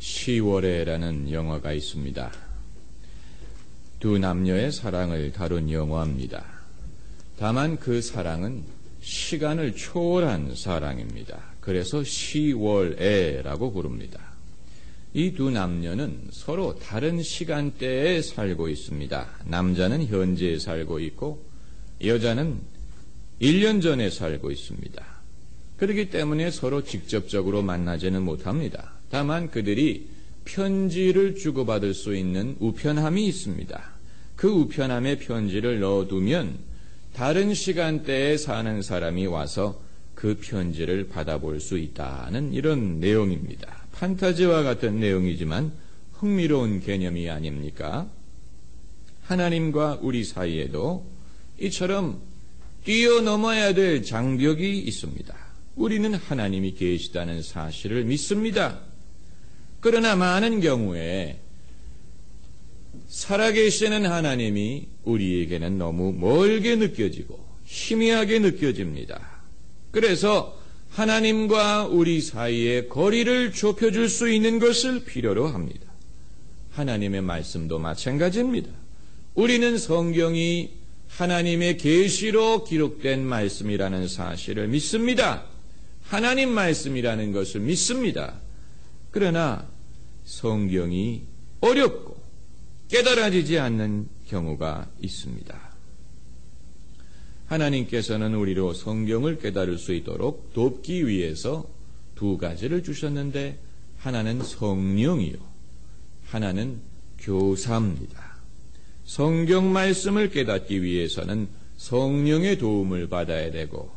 10월에라는 영화가 있습니다. 두 남녀의 사랑을 다룬 영화입니다. 다만 그 사랑은 시간을 초월한 사랑입니다. 그래서 10월에라고 부릅니다. 이 두 남녀는 서로 다른 시간대에 살고 있습니다. 남자는 현재에 살고 있고 여자는 1년 전에 살고 있습니다. 그렇기 때문에 서로 직접적으로 만나지는 못합니다. 다만 그들이 편지를 주고받을 수 있는 우편함이 있습니다. 그 우편함에 편지를 넣어두면 다른 시간대에 사는 사람이 와서 그 편지를 받아볼 수 있다는 이런 내용입니다. 판타지와 같은 내용이지만 흥미로운 개념이 아닙니까? 하나님과 우리 사이에도 이처럼 뛰어넘어야 될 장벽이 있습니다. 우리는 하나님이 계시다는 사실을 믿습니다. 그러나 많은 경우에 살아계시는 하나님이 우리에게는 너무 멀게 느껴지고 희미하게 느껴집니다. 그래서 하나님과 우리 사이에 거리를 좁혀줄 수 있는 것을 필요로 합니다. 하나님의 말씀도 마찬가지입니다. 우리는 성경이 하나님의 계시로 기록된 말씀이라는 사실을 믿습니다. 하나님 말씀이라는 것을 믿습니다. 그러나 성경이 어렵고 깨달아지지 않는 경우가 있습니다. 하나님께서는 우리로 성경을 깨달을 수 있도록 돕기 위해서 두 가지를 주셨는데 하나는 성령이요, 하나는 교사입니다. 성경 말씀을 깨닫기 위해서는 성령의 도움을 받아야 되고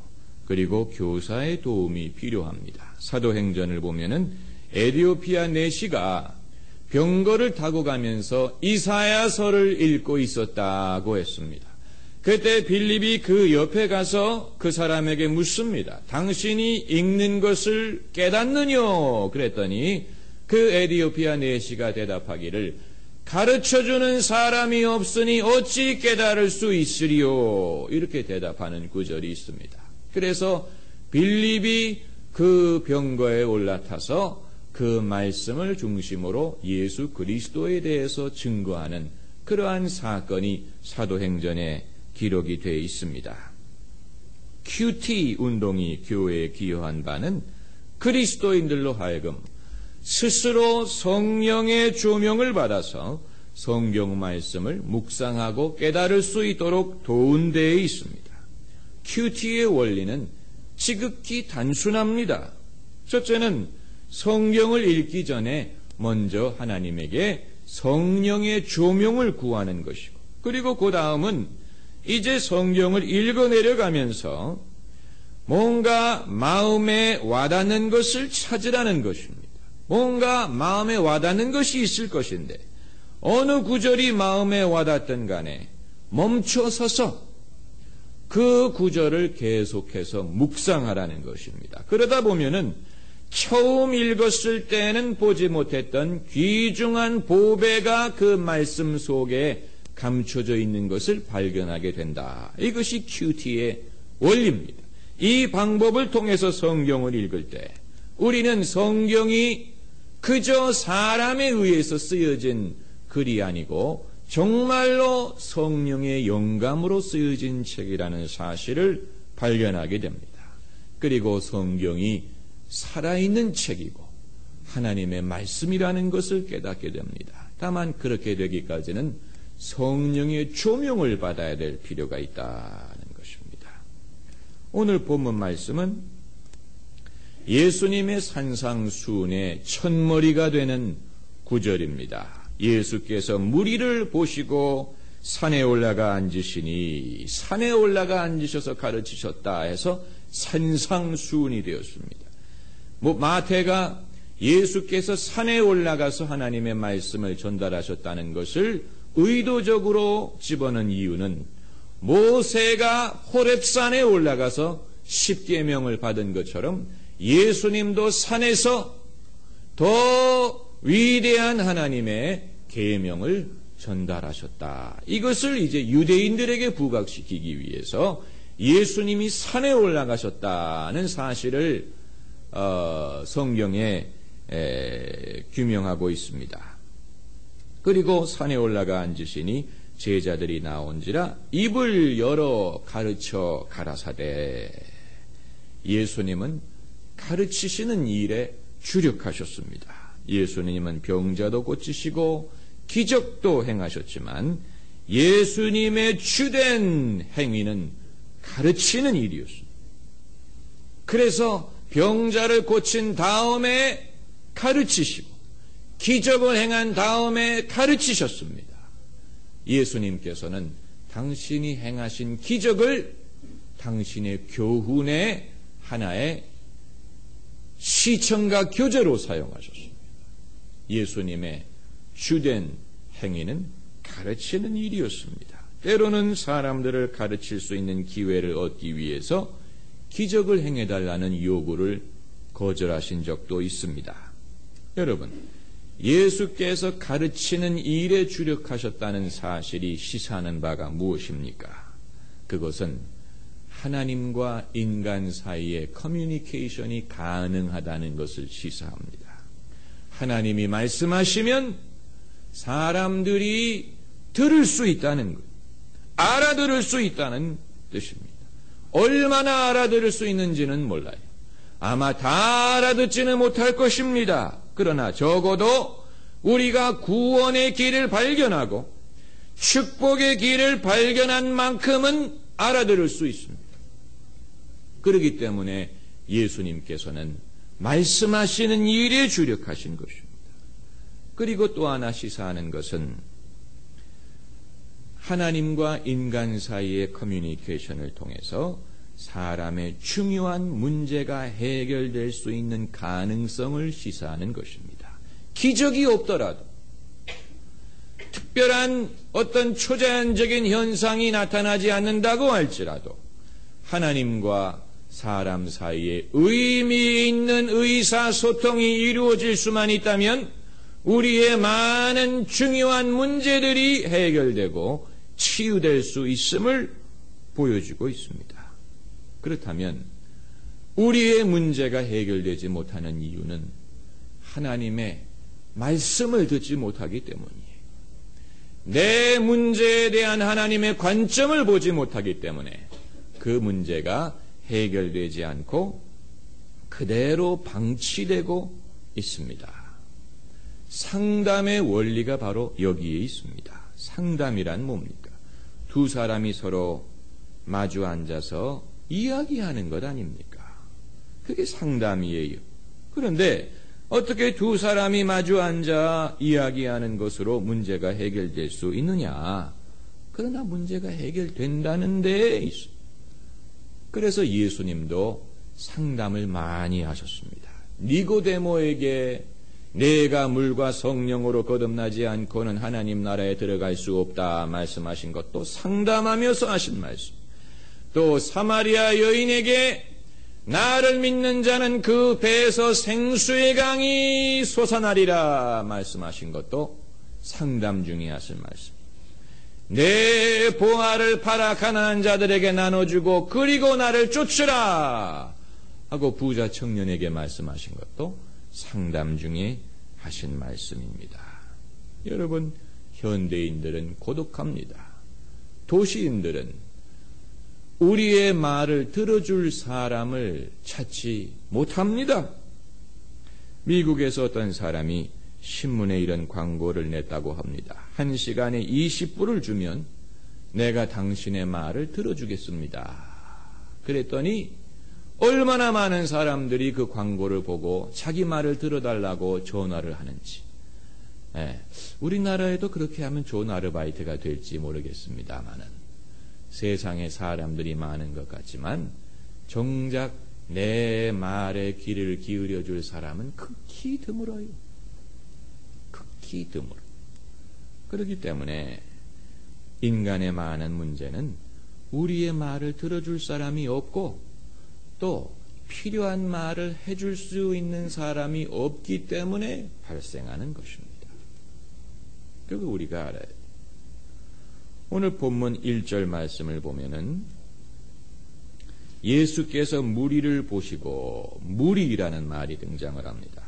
그리고 교사의 도움이 필요합니다. 사도행전을 보면은 에티오피아 내시가 병거를 타고 가면서 이사야서를 읽고 있었다고 했습니다. 그때 빌립이 그 옆에 가서 그 사람에게 묻습니다. 당신이 읽는 것을 깨닫느뇨? 그랬더니 그 에티오피아 내시가 대답하기를 가르쳐주는 사람이 없으니 어찌 깨달을 수 있으리요? 이렇게 대답하는 구절이 있습니다. 그래서 빌립이 그 병거에 올라타서 그 말씀을 중심으로 예수 그리스도에 대해서 증거하는 그러한 사건이 사도행전에 기록이 되어 있습니다. QT 운동이 교회에 기여한 바는 그리스도인들로 하여금 스스로 성령의 조명을 받아서 성경 말씀을 묵상하고 깨달을 수 있도록 도운 데에 있습니다. QT의 원리는 지극히 단순합니다. 첫째는 성경을 읽기 전에 먼저 하나님에게 성령의 조명을 구하는 것이고, 그리고 그 다음은 이제 성경을 읽어내려가면서 뭔가 마음에 와닿는 것을 찾으라는 것입니다. 뭔가 마음에 와닿는 것이 있을 것인데 어느 구절이 마음에 와닿든 간에 멈춰서서 그 구절을 계속해서 묵상하라는 것입니다. 그러다 보면은 처음 읽었을 때는 보지 못했던 귀중한 보배가 그 말씀 속에 감춰져 있는 것을 발견하게 된다. 이것이 QT의 원리입니다. 이 방법을 통해서 성경을 읽을 때 우리는 성경이 그저 사람에 의해서 쓰여진 글이 아니고 정말로 성령의 영감으로 쓰여진 책이라는 사실을 발견하게 됩니다. 그리고 성경이 살아있는 책이고 하나님의 말씀이라는 것을 깨닫게 됩니다. 다만 그렇게 되기까지는 성령의 조명을 받아야 될 필요가 있다는 것입니다. 오늘 본문 말씀은 예수님의 산상수훈의 첫머리가 되는 구절입니다. 예수께서 무리를 보시고 산에 올라가 앉으시니 산에 올라가 앉으셔서 가르치셨다 해서 산상수훈이 되었습니다. 마태가 예수께서 산에 올라가서 하나님의 말씀을 전달하셨다는 것을 의도적으로 집어넣은 이유는 모세가 호렙산에 올라가서 십계명을 받은 것처럼 예수님도 산에서 더 위대한 하나님의 계명을 전달하셨다. 이것을 이제 유대인들에게 부각시키기 위해서 예수님이 산에 올라가셨다는 사실을 성경에 규명하고 있습니다. 그리고 산에 올라가 앉으시니 제자들이 나온지라 입을 열어 가르쳐 가라사대. 예수님은 가르치시는 일에 주력하셨습니다. 예수님은 병자도 고치시고 기적도 행하셨지만 예수님의 주된 행위는 가르치는 일이었습니다. 그래서 병자를 고친 다음에 가르치시고 기적을 행한 다음에 가르치셨습니다. 예수님께서는 당신이 행하신 기적을 당신의 교훈의 하나의 시청과 교재로 사용하셨습니다. 예수님의 주된 행위는 가르치는 일이었습니다. 때로는 사람들을 가르칠 수 있는 기회를 얻기 위해서 기적을 행해달라는 요구를 거절하신 적도 있습니다. 여러분, 예수께서 가르치는 일에 주력하셨다는 사실이 시사하는 바가 무엇입니까? 그것은 하나님과 인간 사이의 커뮤니케이션이 가능하다는 것을 시사합니다. 하나님이 말씀하시면 사람들이 들을 수 있다는 것, 알아들을 수 있다는 뜻입니다. 얼마나 알아들을 수 있는지는 몰라요. 아마 다 알아듣지는 못할 것입니다. 그러나 적어도 우리가 구원의 길을 발견하고 축복의 길을 발견한 만큼은 알아들을 수 있습니다. 그렇기 때문에 예수님께서는 말씀하시는 일에 주력하신 것입니다. 그리고 또 하나 시사하는 것은 하나님과 인간 사이의 커뮤니케이션을 통해서 사람의 중요한 문제가 해결될 수 있는 가능성을 시사하는 것입니다. 기적이 없더라도 특별한 어떤 초자연적인 현상이 나타나지 않는다고 할지라도 하나님과 사람 사이에 의미 있는 의사소통이 이루어질 수만 있다면 우리의 많은 중요한 문제들이 해결되고 치유될 수 있음을 보여주고 있습니다. 그렇다면 우리의 문제가 해결되지 못하는 이유는 하나님의 말씀을 듣지 못하기 때문이에요. 내 문제에 대한 하나님의 관점을 보지 못하기 때문에 그 문제가 해결되지 않고 그대로 방치되고 있습니다. 상담의 원리가 바로 여기에 있습니다. 상담이란 뭡니까? 두 사람이 서로 마주 앉아서 이야기하는 것 아닙니까? 그게 상담이에요. 그런데 어떻게 두 사람이 마주 앉아 이야기하는 것으로 문제가 해결될 수 있느냐? 그러나 문제가 해결된다는 데에 있어. 그래서 예수님도 상담을 많이 하셨습니다. 니고데모에게 내가 물과 성령으로 거듭나지 않고는 하나님 나라에 들어갈 수 없다 말씀하신 것도 상담하면서 하신 말씀. 또 사마리아 여인에게 나를 믿는 자는 그 배에서 생수의 강이 솟아나리라 말씀하신 것도 상담 중에 하신 말씀. 내 보화를 팔아 가난한 자들에게 나눠주고 그리고 나를 쫓으라 하고 부자 청년에게 말씀하신 것도 상담 중에 하신 말씀입니다. 여러분, 현대인들은 고독합니다. 도시인들은 우리의 말을 들어줄 사람을 찾지 못합니다. 미국에서 어떤 사람이 신문에 이런 광고를 냈다고 합니다. 1시간에 20불을 주면 내가 당신의 말을 들어주겠습니다. 그랬더니 얼마나 많은 사람들이 그 광고를 보고 자기 말을 들어달라고 전화를 하는지. 우리나라에도 그렇게 하면 좋은 아르바이트가 될지 모르겠습니다만은 세상에 사람들이 많은 것 같지만 정작 내 말에 귀를 기울여 줄 사람은 극히 드물어요. 극히 드물어. 그렇기 때문에 인간의 많은 문제는 우리의 말을 들어줄 사람이 없고 또 필요한 말을 해줄 수 있는 사람이 없기 때문에 발생하는 것입니다. 그리고 우리가 알아야 돼요. 오늘 본문 1절 말씀을 보면은 예수께서 무리를 보시고 무리라는 말이 등장을 합니다.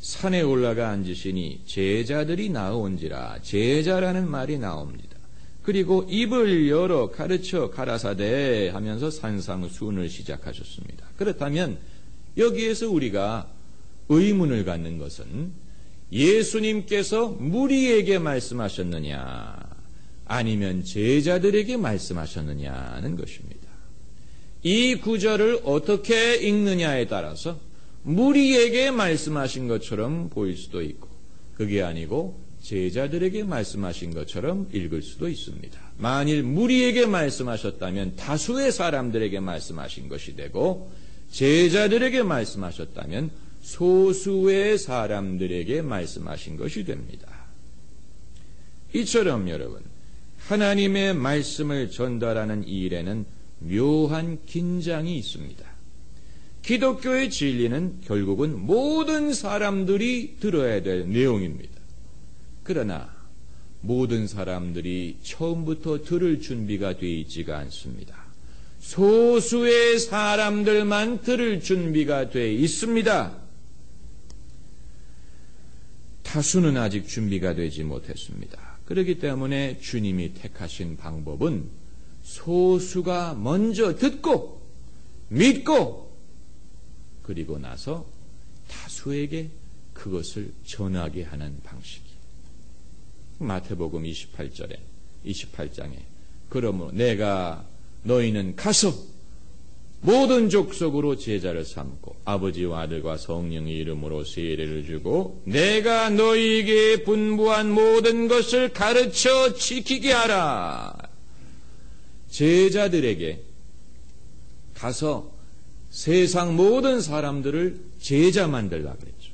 산에 올라가 앉으시니 제자들이 나온지라. 제자라는 말이 나옵니다. 그리고 입을 열어 가르쳐 가라사대 하면서 산상수훈을 시작하셨습니다. 그렇다면 여기에서 우리가 의문을 갖는 것은 예수님께서 무리에게 말씀하셨느냐 아니면 제자들에게 말씀하셨느냐는 것입니다. 이 구절을 어떻게 읽느냐에 따라서 무리에게 말씀하신 것처럼 보일 수도 있고 그게 아니고 제자들에게 말씀하신 것처럼 읽을 수도 있습니다. 만일 무리에게 말씀하셨다면 다수의 사람들에게 말씀하신 것이 되고 제자들에게 말씀하셨다면 소수의 사람들에게 말씀하신 것이 됩니다. 이처럼 여러분, 하나님의 말씀을 전달하는 일에는 묘한 긴장이 있습니다. 기독교의 진리는 결국은 모든 사람들이 들어야 될 내용입니다. 그러나 모든 사람들이 처음부터 들을 준비가 되어 있지가 않습니다. 소수의 사람들만 들을 준비가 되어 있습니다. 다수는 아직 준비가 되지 못했습니다. 그렇기 때문에 주님이 택하신 방법은 소수가 먼저 듣고 믿고 그리고 나서 다수에게 그것을 전하게 하는 방식이에요. 마태복음 28장에 그러므로 내가 너희는 가서 모든 족속으로 제자를 삼고 아버지와 아들과 성령의 이름으로 세례를 주고 내가 너희에게 분부한 모든 것을 가르쳐 지키게 하라. 제자들에게 가서 세상 모든 사람들을 제자 만들라 그랬죠.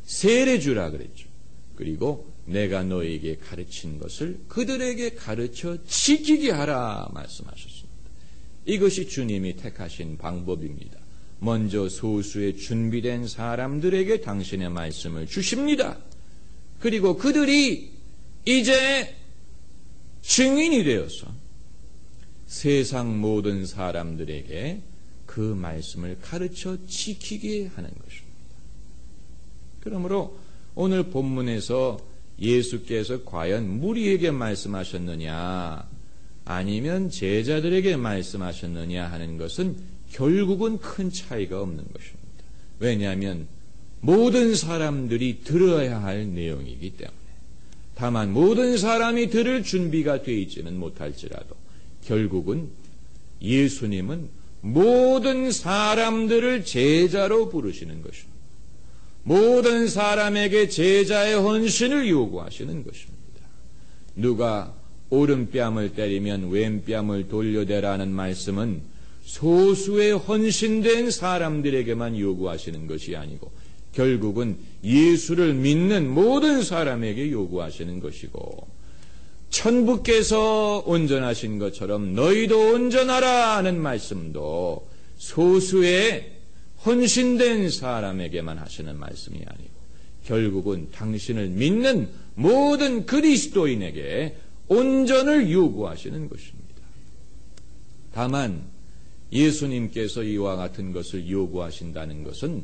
세례 주라 그랬죠. 그리고 내가 너희에게 가르친 것을 그들에게 가르쳐 지키게 하라 말씀하셨습니다. 이것이 주님이 택하신 방법입니다. 먼저 소수의 준비된 사람들에게 당신의 말씀을 주십니다. 그리고 그들이 이제 증인이 되어서 세상 모든 사람들에게 그 말씀을 가르쳐 지키게 하는 것입니다. 그러므로 오늘 본문에서 예수께서 과연 무리에게 말씀하셨느냐 아니면 제자들에게 말씀하셨느냐 하는 것은 결국은 큰 차이가 없는 것입니다. 왜냐하면 모든 사람들이 들어야 할 내용이기 때문에. 다만 모든 사람이 들을 준비가 되어 있지는 못할지라도 결국은 예수님은 모든 사람들을 제자로 부르시는 것입니다. 모든 사람에게 제자의 헌신을 요구하시는 것입니다. 누가 오른뺨을 때리면 왼뺨을 돌려대라는 말씀은 소수의 헌신된 사람들에게만 요구하시는 것이 아니고 결국은 예수를 믿는 모든 사람에게 요구하시는 것이고 천부께서 온전하신 것처럼 너희도 온전하라 하는 말씀도 소수의 헌신된 사람에게만 하시는 말씀이 아니고 결국은 당신을 믿는 모든 그리스도인에게 온전을 요구하시는 것입니다. 다만 예수님께서 이와 같은 것을 요구하신다는 것은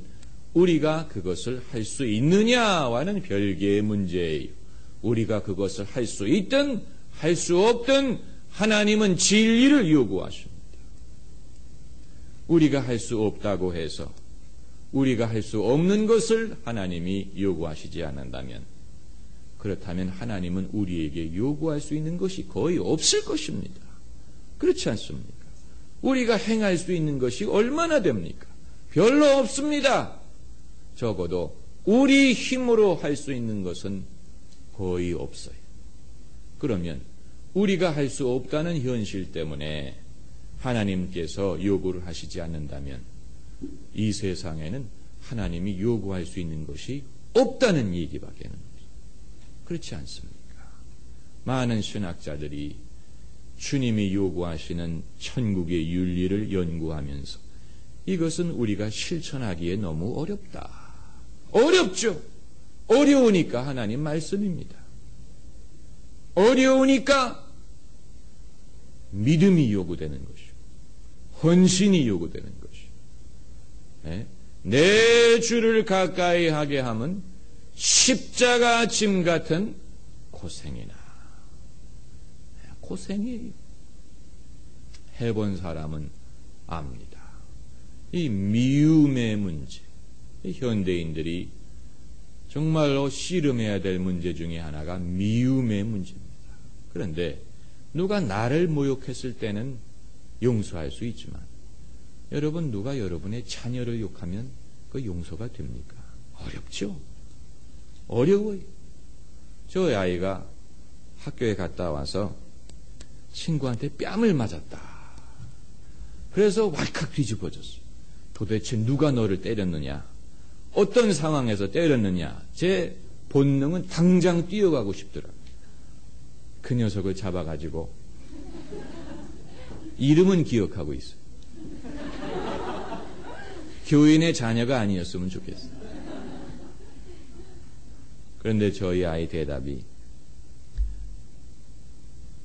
우리가 그것을 할 수 있느냐와는 별개의 문제예요. 우리가 그것을 할 수 있든 할 수 없든 하나님은 진리를 요구하십니다. 우리가 할 수 없다고 해서 우리가 할 수 없는 것을 하나님이 요구하시지 않는다면 그렇다면 하나님은 우리에게 요구할 수 있는 것이 거의 없을 것입니다. 그렇지 않습니까? 우리가 행할 수 있는 것이 얼마나 됩니까? 별로 없습니다. 적어도 우리 힘으로 할 수 있는 것은 거의 없어요. 그러면 우리가 할 수 없다는 현실 때문에 하나님께서 요구를 하시지 않는다면 이 세상에는 하나님이 요구할 수 있는 것이 없다는 얘기밖에 없습니다. 그렇지 않습니까? 많은 신학자들이 주님이 요구하시는 천국의 윤리를 연구하면서 이것은 우리가 실천하기에 너무 어렵다. 어렵죠. 어려우니까 하나님 말씀입니다. 어려우니까 믿음이 요구되는 것이고 헌신이 요구되는 것이고 내 주를 가까이 하게 함은 십자가 짐 같은 고생이나. 고생이 해본 사람은 압니다. 이 미움의 문제, 현대인들이 정말로 씨름해야 될 문제 중에 하나가 미움의 문제입니다. 그런데 누가 나를 모욕했을 때는 용서할 수 있지만 여러분, 누가 여러분의 자녀를 욕하면 그 용서가 됩니까? 어렵죠? 어려워요. 저희 아이가 학교에 갔다 와서 친구한테 뺨을 맞았다. 그래서 왈칵 뒤집어졌어요. 도대체 누가 너를 때렸느냐? 어떤 상황에서 때렸느냐? 제 본능은 당장 뛰어가고 싶더라고요. 그 녀석을 잡아가지고 이름은 기억하고 있어요. 교인의 자녀가 아니었으면 좋겠어요. 그런데 저희 아이 대답이,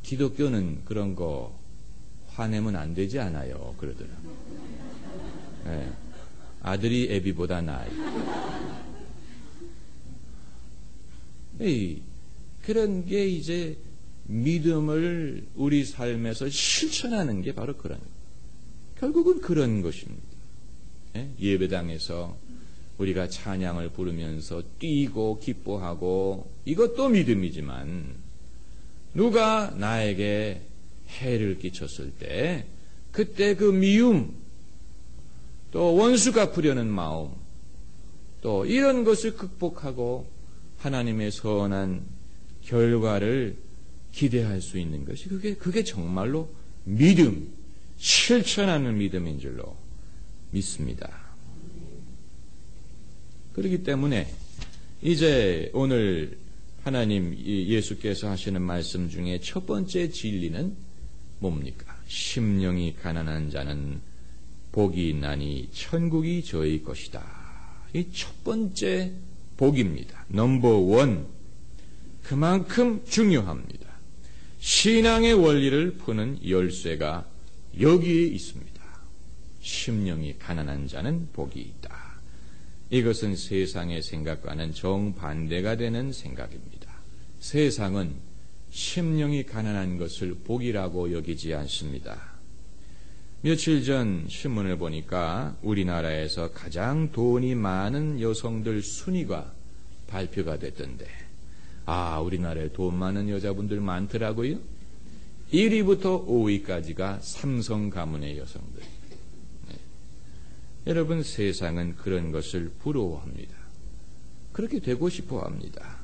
기독교는 그런 거 화내면 안 되지 않아요, 그러더라고요. 네. 아들이 애비보다 나아요. 그런 게 이제 믿음을 우리 삶에서 실천하는 게 바로 그런 거예요. 결국은 그런 것입니다. 예배당에서 우리가 찬양을 부르면서 뛰고 기뻐하고 이것도 믿음이지만 누가 나에게 해를 끼쳤을 때 그때 그 미움, 또 원수 갚으려는 마음, 또 이런 것을 극복하고 하나님의 선한 결과를 기대할 수 있는 것이 그게 정말로 믿음, 실천하는 믿음인 줄로 믿습니다. 그렇기 때문에 이제 오늘 하나님 예수께서 하시는 말씀 중에 첫 번째 진리는 뭡니까? 심령이 가난한 자는 복이 있나니 천국이 저희 것이다. 이 첫 번째 복입니다. 넘버 원. 그만큼 중요합니다. 신앙의 원리를 푸는 열쇠가 여기에 있습니다. 심령이 가난한 자는 복이 있다. 이것은 세상의 생각과는 정반대가 되는 생각입니다. 세상은 심령이 가난한 것을 복이라고 여기지 않습니다. 며칠 전 신문을 보니까 우리나라에서 가장 돈이 많은 여성들 순위가 발표가 됐던데, 우리나라에 돈 많은 여자분들 많더라고요. 1위부터 5위까지가 삼성 가문의 여성들. 여러분, 세상은 그런 것을 부러워합니다. 그렇게 되고 싶어 합니다.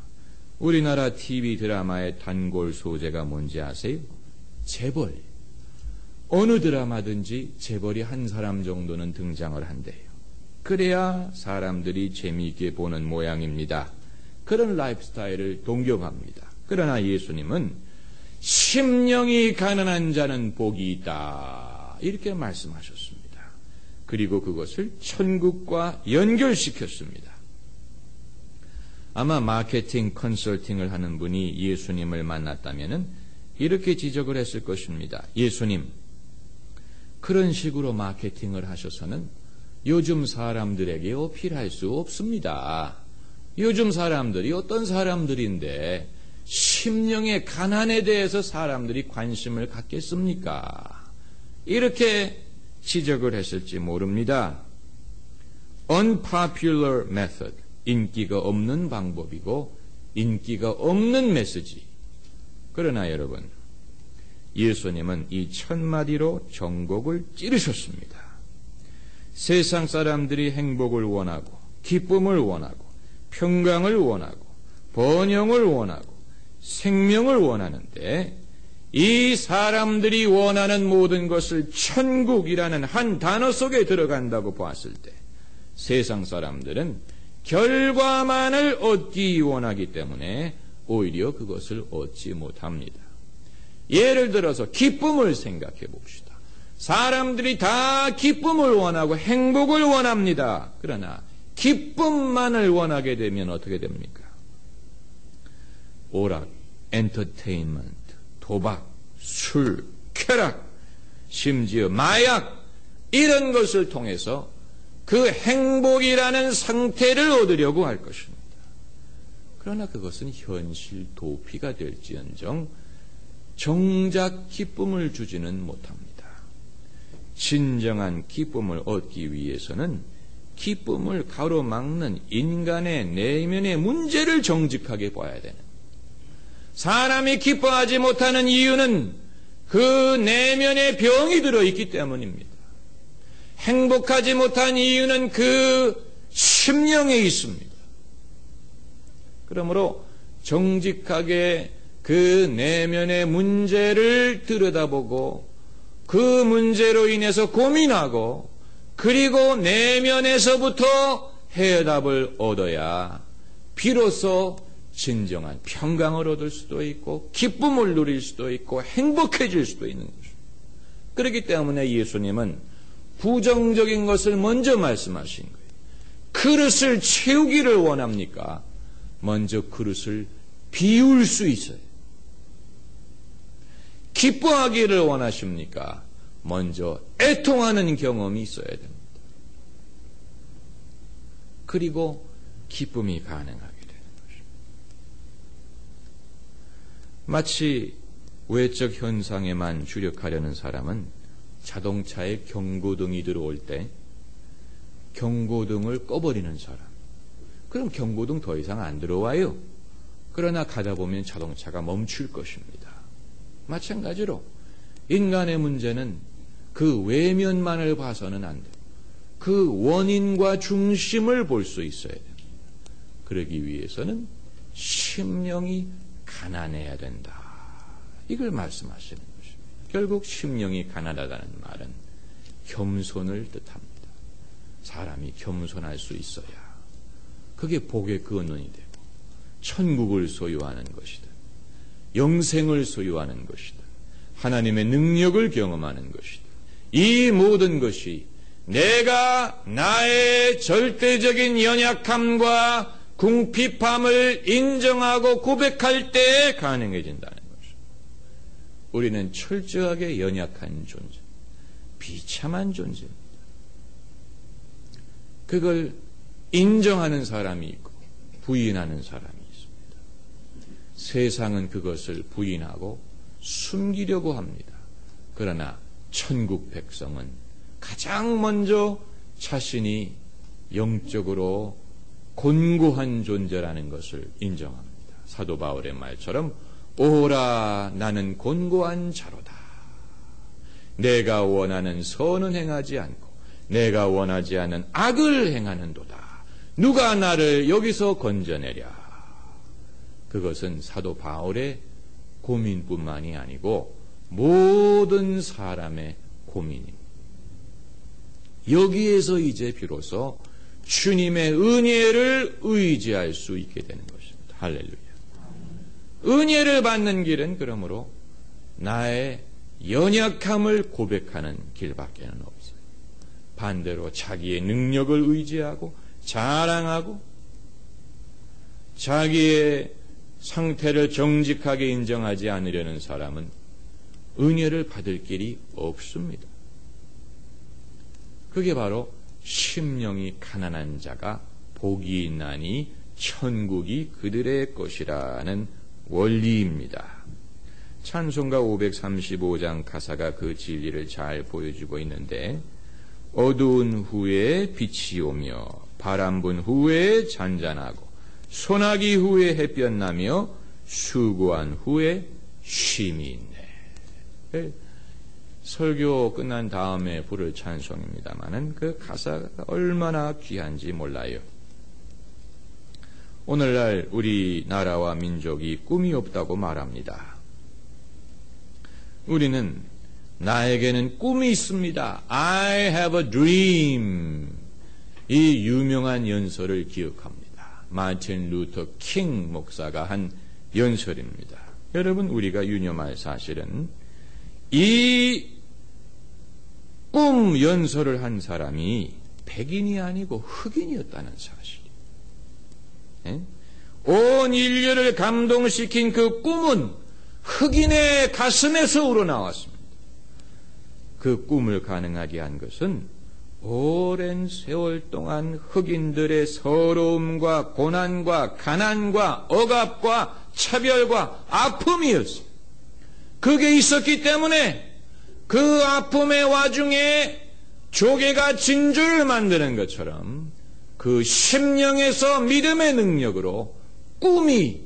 우리나라 TV 드라마의 단골 소재가 뭔지 아세요? 재벌. 어느 드라마든지 재벌이 한 사람 정도는 등장을 한대요. 그래야 사람들이 재미있게 보는 모양입니다. 그런 라이프 스타일을 동경합니다. 그러나 예수님은 심령이 가난한 자는 복이 있다, 이렇게 말씀하셨습니다. 그리고 그것을 천국과 연결시켰습니다. 아마 마케팅 컨설팅을 하는 분이 예수님을 만났다면 이렇게 지적을 했을 것입니다. 예수님, 그런 식으로 마케팅을 하셔서는 요즘 사람들에게 어필할 수 없습니다. 요즘 사람들이 어떤 사람들인데 심령의 가난에 대해서 사람들이 관심을 갖겠습니까? 이렇게 지적을 했을지 모릅니다. unpopular method, 인기가 없는 방법이고 인기가 없는 메시지. 그러나 여러분, 예수님은 이 첫마디로 전곡을 찌르셨습니다. 세상 사람들이 행복을 원하고 기쁨을 원하고 평강을 원하고 번영을 원하고 생명을 원하는데, 이 사람들이 원하는 모든 것을 천국이라는 한 단어 속에 들어간다고 봤을 때 세상 사람들은 결과만을 얻기 원하기 때문에 오히려 그것을 얻지 못합니다. 예를 들어서 기쁨을 생각해 봅시다. 사람들이 다 기쁨을 원하고 행복을 원합니다. 그러나 기쁨만을 원하게 되면 어떻게 됩니까? 오락, 엔터테인먼트, 도박, 술, 쾌락, 심지어 마약, 이런 것을 통해서 그 행복이라는 상태를 얻으려고 할 것입니다. 그러나 그것은 현실 도피가 될지언정 정작 기쁨을 주지는 못합니다. 진정한 기쁨을 얻기 위해서는 기쁨을 가로막는 인간의 내면의 문제를 정직하게 봐야 되는, 사람이 기뻐하지 못하는 이유는 그 내면의 병이 들어있기 때문입니다. 행복하지 못한 이유는 그 심령에 있습니다. 그러므로 정직하게 그 내면의 문제를 들여다보고 그 문제로 인해서 고민하고 그리고 내면에서부터 해답을 얻어야 비로소 진정한 평강을 얻을 수도 있고 기쁨을 누릴 수도 있고 행복해질 수도 있는 것입니다. 그렇기 때문에 예수님은 부정적인 것을 먼저 말씀하신 거예요. 그릇을 채우기를 원합니까? 먼저 그릇을 비울 수 있어요. 기뻐하기를 원하십니까? 먼저 애통하는 경험이 있어야 됩니다. 그리고 기쁨이 가능하게 되는 것입니다. 마치 외적 현상에만 주력하려는 사람은 자동차에 경고등이 들어올 때 경고등을 꺼버리는 사람, 그럼 경고등 더 이상 안 들어와요. 그러나 가다 보면 자동차가 멈출 것입니다. 마찬가지로 인간의 문제는 그 외면만을 봐서는 안 돼요. 그 원인과 중심을 볼 수 있어야 됩니다. 그러기 위해서는 심령이 가난해야 된다. 이걸 말씀하시는 것입니다. 결국 심령이 가난하다는 말은 겸손을 뜻합니다. 사람이 겸손할 수 있어야 그게 복의 근원이 되고 천국을 소유하는 것이다. 영생을 소유하는 것이다. 하나님의 능력을 경험하는 것이다. 이 모든 것이 내가 나의 절대적인 연약함과 궁핍함을 인정하고 고백할 때 가능해진다는 것입니다. 우리는 철저하게 연약한 존재, 비참한 존재입니다. 그걸 인정하는 사람이 있고 부인하는 사람이 있습니다. 세상은 그것을 부인하고 숨기려고 합니다. 그러나 천국 백성은 가장 먼저 자신이 영적으로 곤고한 존재라는 것을 인정합니다. 사도 바울의 말처럼 오라 나는 곤고한 자로다. 내가 원하는 선은 행하지 않고 내가 원하지 않는 악을 행하는도다. 누가 나를 여기서 건져내랴. 그것은 사도 바울의 고민뿐만이 아니고 모든 사람의 고민입니다. 여기에서 이제 비로소 주님의 은혜를 의지할 수 있게 되는 것입니다. 할렐루야. 은혜를 받는 길은 그러므로 나의 연약함을 고백하는 길밖에는 없어요. 반대로 자기의 능력을 의지하고 자랑하고 자기의 상태를 정직하게 인정하지 않으려는 사람은 은혜를 받을 길이 없습니다. 그게 바로 심령이 가난한 자가 복이 있나니 천국이 그들의 것이라는 원리입니다. 찬송가 535장 가사가 그 진리를 잘 보여주고 있는데 어두운 후에 빛이 오며 바람 분 후에 잔잔하고 소나기 후에 햇볕 나며 수고한 후에 쉼이 있네. 설교 끝난 다음에 부를 찬송입니다마는 그 가사가 얼마나 귀한지 몰라요. 오늘날 우리나라와 민족이 꿈이 없다고 말합니다. 우리는 나에게는 꿈이 있습니다. I have a dream. 이 유명한 연설을 기억합니다. 마틴 루터 킹 목사가 한 연설입니다. 여러분, 우리가 유념할 사실은 이 꿈 연설을 한 사람이 백인이 아니고 흑인이었다는 사실. 온 인류를 감동시킨 그 꿈은 흑인의 가슴에서 우러나왔습니다. 그 꿈을 가능하게 한 것은 오랜 세월 동안 흑인들의 서러움과 고난과 가난과 억압과 차별과 아픔이었어요. 그게 있었기 때문에 그 아픔의 와중에 조개가 진주를 만드는 것처럼 그 심령에서 믿음의 능력으로 꿈이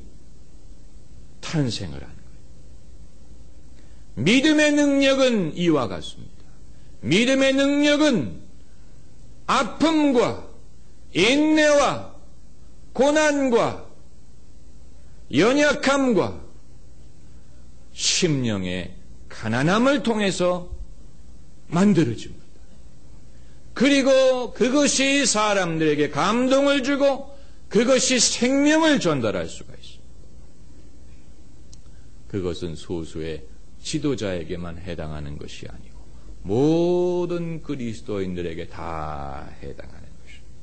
탄생을 하는 거예요. 믿음의 능력은 이와 같습니다. 믿음의 능력은 아픔과 인내와 고난과 연약함과 심령의 가난함을 통해서 만들어집니다. 그리고 그것이 사람들에게 감동을 주고 그것이 생명을 전달할 수가 있습니다. 그것은 소수의 지도자에게만 해당하는 것이 아니고 모든 그리스도인들에게 다 해당하는 것입니다.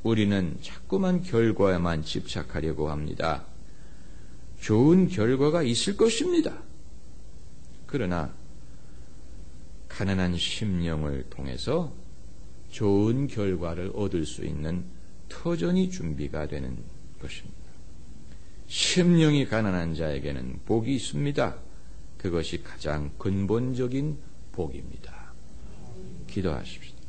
우리는 자꾸만 결과에만 집착하려고 합니다. 좋은 결과가 있을 것입니다. 그러나 가난한 심령을 통해서 좋은 결과를 얻을 수 있는 터전이 준비가 되는 것입니다. 심령이 가난한 자에게는 복이 있습니다. 그것이 가장 근본적인 복입니다. 기도하십시오.